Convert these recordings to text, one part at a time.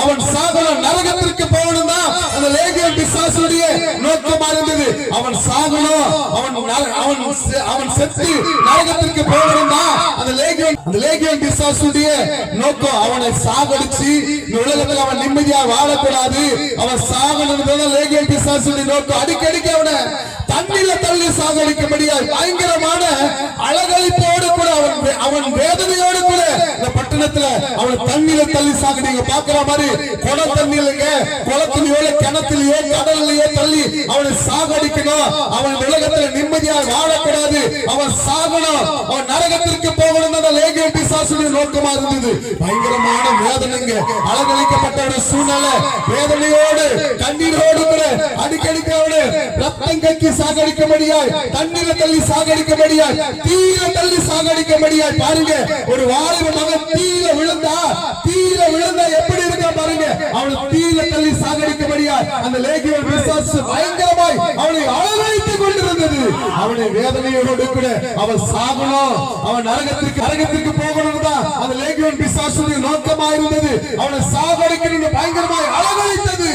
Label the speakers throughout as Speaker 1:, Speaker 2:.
Speaker 1: அவன் சாகணும், நரகத்திற்கு போகணும் தான் அந்த லேகியோன் பிசாசுடைய நோக்கமா இருந்தது. அவன் சாகணும், அவன் செத்து நரகத்திற்கு போகணும் தான் அந்த லேகியோன் பிசாசுடைய நோக்கம். அவனை சாகடிச்சு இந்த உலகத்தில் அவன் நிம்மதியா வாழக்கூடாது, அவன் சாகணும் லேகியோன் பிசாசுடைய நோக்கம். அடிக்கடிக்கு அவனை தண்ணில தள்ளி சாகடிக்கும்படியாய் பயங்கரமான அழகழிப்போடு கூட அவன் வேதனையோடு கூட இந்த பட்டணத்துல அவனை தண்ணில தள்ளி சாகடிங்க பாக்குற மாதிரி குட தண்ணியிலங்க, குளத்திலேயோ கிணத்திலேயோ கடல்லையோ தள்ளி அவனை சாகடிக்கணும். அவன் உலகத்துல நிம்மதியா வாழக்கூடாது, அவன் சாகணும், அவன் நரகத்திற்கு போகணும் தான் லேகியோன் பிசாசுடைய நோக்கமா இருந்தது. பயங்கரமான வேதனைங்க, அழகழிக்கப்பட்ட ஒரு சூழ்நிலை, வேதனையோடு கண்ணீரோடு கூட அடிக்கடிக்கு அவனு ரத்தம் கக்கி சாகடிக்கும்படியாய், தண்ணீரை தள்ளி சாகடிக்கும்படியாய், தீயில தள்ளி சாகடிக்கும்படியாய். பாருங்க, ஒரு வாலிப மகன் தீயில விழுந்தா எப்படி இருக்கா பாருங்க, அவனை தீயில தள்ளி சாகடிக்கும்படியாய் அந்த லேகியோன் பிசாசு பயங்கரமாய் அவனை அழகழித்துக் கொண்டிருந்தது. அவனை வேதனையோடு கூட அவன் சாகணும், அவன் நரகத்திற்கு போகணும் தான் அந்த லேகியோன் பிசாசுடைய நோக்கமா இருந்தது. அவனை சாகடிக்கணும் பயங்கரமாய் அழகழித்தது.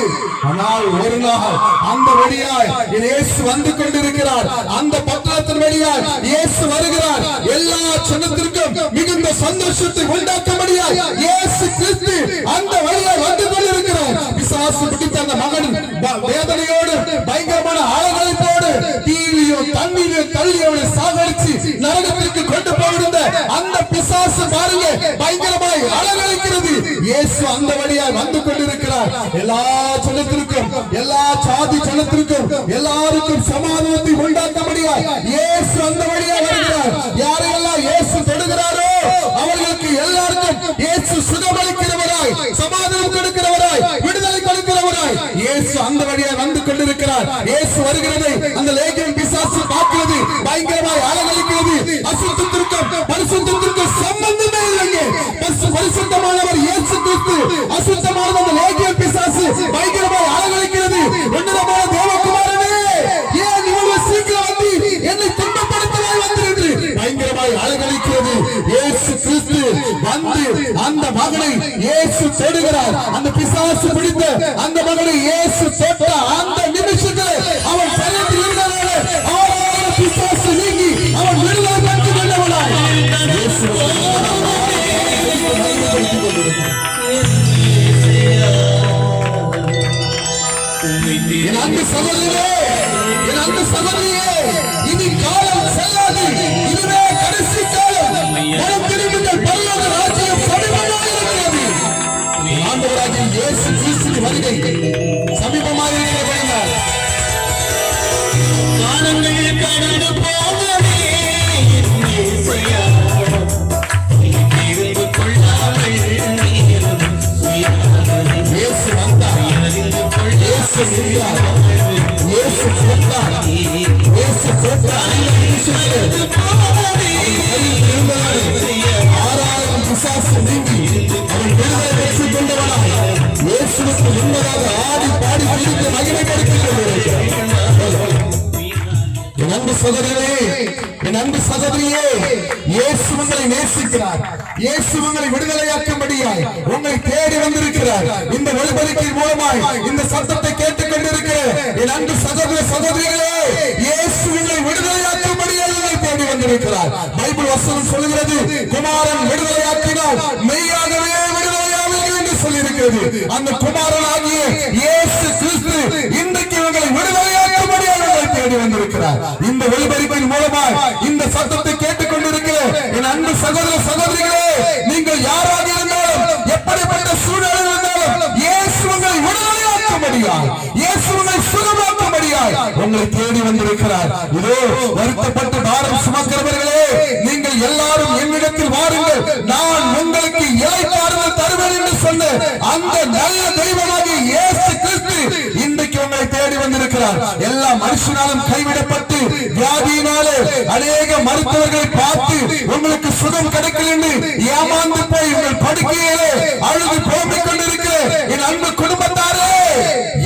Speaker 1: ஆனால் ஒரு நாள் அந்த வழியாய் இயேசு வந்து கொண்டிருக்கிறார், அந்த பட்டணத்தின் வழியாய் இயேசு வருகிறார். எல்லா ஜனத்திற்கும் மிகுந்த சந்தோஷத்தை உண்டாக்கும்படியாய் இயேசு கிறிஸ்து அந்த வழியாய் வந்து கொண்டிருக்கிறார். பிசாசு பிடித்த அந்த மகன் வேதனையோடு பயங்கரமான அழகழிப்போடு தீயிலையோ தண்ணீரையோ தள்ளி அவனை சாகடிச்சு நரகத்திற்கு கொண்டு போகின்ற அந்த பிசாசு பாருங்க பயங்கரமாய் அழகழிக்கிறது. இயேசு அந்த வழியாய் வந்து கொண்டிருக்கிறார். எல்லா ஜனத்திற்கும், எல்லா சாதி ஜனத்திற்கும், எல்லாருக்கும் சமாதானத்தை உண்டாக்கும்படியாய் இயேசு அந்த வழியாய் வருகிறார். யாரெல்லாம் இயேசு தொடுகிறாரோ அவர்களுக்கு எல்லாருக்கும் இயேசு சுகமளிக்கிறவராய், சமாதானம் கொடுக்கிறவராய், விடுதலை கொடுக்கிறவராய் இயேசு அந்த வழியாய் வந்து கொண்டிருக்கிறார். இயேசு வருகிறதை அந்த லேகியோன் பிசாசு பார்க்கிறது, பயங்கரமாய் அழகழிக்கிறது. அசுத்தத்திற்கும் பரிசுத்தத்திற்கும் சம்பந்தமே இல்லைங்க. பரிசுத்தமானவர் இயேசு கிறிஸ்து, அசுத்தமானது அந்த லேகியோன் பிசாசு பயங்கரமாய் அழகழிக்கிறது. உன்னதமான தேவகுமாரனே, ஏன் இவ்வளவு சீக்கிரம் வந்து என்னை துன்பப்படுத்தலாய் வந்திருந்து பயங்கரமாய் அழகழிக்கிறது. இயேசு கிறிஸ்து வந்து அந்த மகனை இயேசு தொடுகிறார். அந்த பிசாசு பிடித்த அந்த மகனை இயேசு தொட்ட அந்த நிமிஷத்தில் அவன் சரீரத்தில் இருந்ததாலே அவன் பிசாசு நீங்கி அவன் விடுதலை பெற்று கொண்டவனாய் இயேசு என் அன்பு சகோதரரே, என் அன்பு சகோதரியே, இனி காலம் செல்லாது, இதுவே கடைசி காலம். மனம் திரும்புங்கள், பரலோக ராஜ்யம் சமீபமாக இருக்கிறது. ஆண்டவராகிய இயேசு கிறிஸ்துவின் வருகை சமீபமாக இருக்கிறது. காலங்கள் கடந்து போகவே என் அன்பு சகோதரியே, இயேசு உங்களை நேசிக்கிறார். இயேசு உங்களை விடுதலையாக்கும்படியாய் உங்களை தேடி வந்திருக்கிறார். இந்த ஒளிபரப்பின் மூலமாய் இந்த சத்தத்தை கேட்டுக் கொண்டிருக்கிற என் அன்பு சகோதர சகோதரிகளே, இயேசு உங்களை விடுதலையாக்கும்படியாய் உங்களை தேடி வந்திருக்கிறார். பைபிள் வசனம் சொல்கிறது, குமாரன் விடுதலையாக்கினால் மெய்யாகவே விடுதலையாவீர்கள் என்று சொல்லியிருக்கிறது. அந்த குமாரன் ஆகிய இயேசு கிறிஸ்து இன்றைக்கு உங்களை விடுதலையாக்கும்படியாய் உங்களை தேடி வந்திருக்கிறார். இந்த ஒளிபரப்பின் மூலமாய் இந்த சத்தத்தை கேட்டுக் கொண்டிருக்கிற என் அன்பு சகோதர சகோதரிகளே, நீங்கள் யாராக இருந்தாலும், எப்படிப்பட்ட சூழ்நிலை இருந்தாலும், இயேசு உங்களை விடுதலையாக்கும்படியாய், இயேசு உங்களை சுகமாக்கும்படியாய் உங்களை தேடி வந்திருக்கிறார். இதோ வருத்தப்பட்டு பாரம் சுமக்கிறவர்களே, நீங்கள் எல்லாரும் என்னிடத்தில் வாருங்கள், நான் உங்களுக்கு இளைப்பாறுதல் தருவேன் என்று சொன்ன அந்த நல்ல தெய்வமாகிய இயேசு கிறிஸ்து இன்றைக்கு உங்களை தேடி வந்திருக்கிறார். எல்லா மனுஷனாலும் கைவிடப்பட்டு வியாதியினாலே அநேக மருத்துவர்களை பார்த்து உங்களுக்கு சுகம் கிடைக்கல என்று ஏமாந்து போய் உங்கள் படுக்கையிலே அழுது போம்பிக் கொண்டிருக்கிற என் அன்பு குடும்பத்தாரே,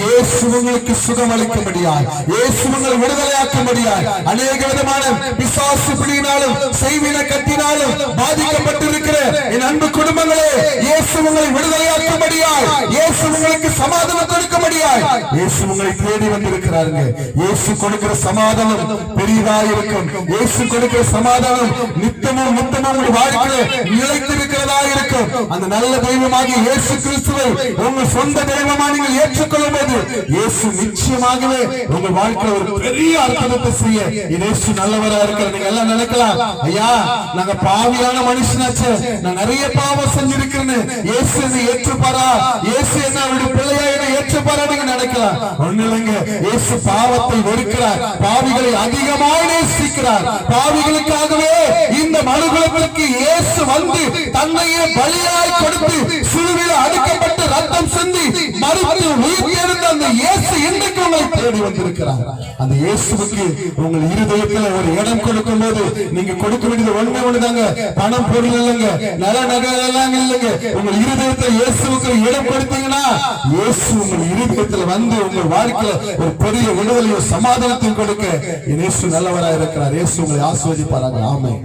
Speaker 1: இயேசு உங்களுக்கு சுகமளிக்கும்படியாய், இயேசு உங்களை விடுதலையாக்கும்படியாய், அநேக விதமான பிசாசு பிடியினாலும் செய்வின கட்டினாலும் பாதிக்கப்பட்டிருக்கிற என் அன்பு குடும்பங்களே, இயேசு உங்களை விடுதலையாக்கும்படியாய், இயேசு உங்களுக்கு சமாதானம் கொடுக்கும்படியாய் இயேசு உங்களை தேடி வந்திருக்கிறாருங்க. இயேசு கொடுக்கிற சமாதானம் பெரியதாக இருக்கும். இயேசு கொடுக்கிற சமாதானம் நித்தமும் உங்கள் வாழ்க்கையில நிலைத்திருக்கிறதா இருக்கும். அந்த நல்ல தெய்வமாக இயேசு கிறிஸ்துவை உங்கள் சொந்த தெய்வமா நீங்கள் ஏற்றுக்கொள்ளும் போது இயேசு நிச்சயமாகவே உங்கள் வாழ்க்கையில ஒரு பெரிய அற்புதத்தை செய்ய இயேசு நல்லவரா இருக்கிற. நீங்க எல்லாம் நினைக்கலாம், ஐயா நாங்க பாவியான மனுஷனாச்சு, நான் நிறைய பாவம் செஞ்சிருக்கிறேன்னு இயேசு என்னை ஏற்றுப்பாரா, இயேசு என்ன அவருடைய பிள்ளையா என்னை ஏற்றுப்பாரா நீங்க நினைக்கலாம். ஒண்ணு இல்லைங்க, இயேசு பாவத்தை வெறுக்கிறார், பாவிகளை அதிகமாக நேசிக்கிறார். பாவிகளுக்காகவே இந்த மனுகுலத்திற்கு இயேசு வந்து தன்னையே பலியாய் கொடுத்து சிலுவையில் அடிக்கப்பட்டு ரத்தம் சிந்தி மரித்து உயிர்த்தெழுந்த அந்த இயேசு இன்றைக்கு உங்களை தேடி வந்திருக்கிறார். அந்த இயேசுவுக்கு உங்கள் இருதயத்தில் ஒரு இடம் கொடுக்கும் போது நீங்க கொடுக்க வேண்டியது ஒண்ணுதாங்க, பணம் பொருள் இல்லைங்க, நல நகை எல்லாம் இல்லைங்க. உங்கள் இருதயத்தில் இயேசுவுக்கு இடம் கொடுத்தீங்கன்னா இயேசு உங்கள் இருதயத்தில் வந்து உங்கள் வாழ்க்கையில ஒரு பெரிய விடுதலையோ சமாதானத்தையும் கொடுக்க இயேசு நல்லவராக இருக்கிறார். இயேசு உங்களை ஆசீர்வதிப்பாராங்க. ஆமென்.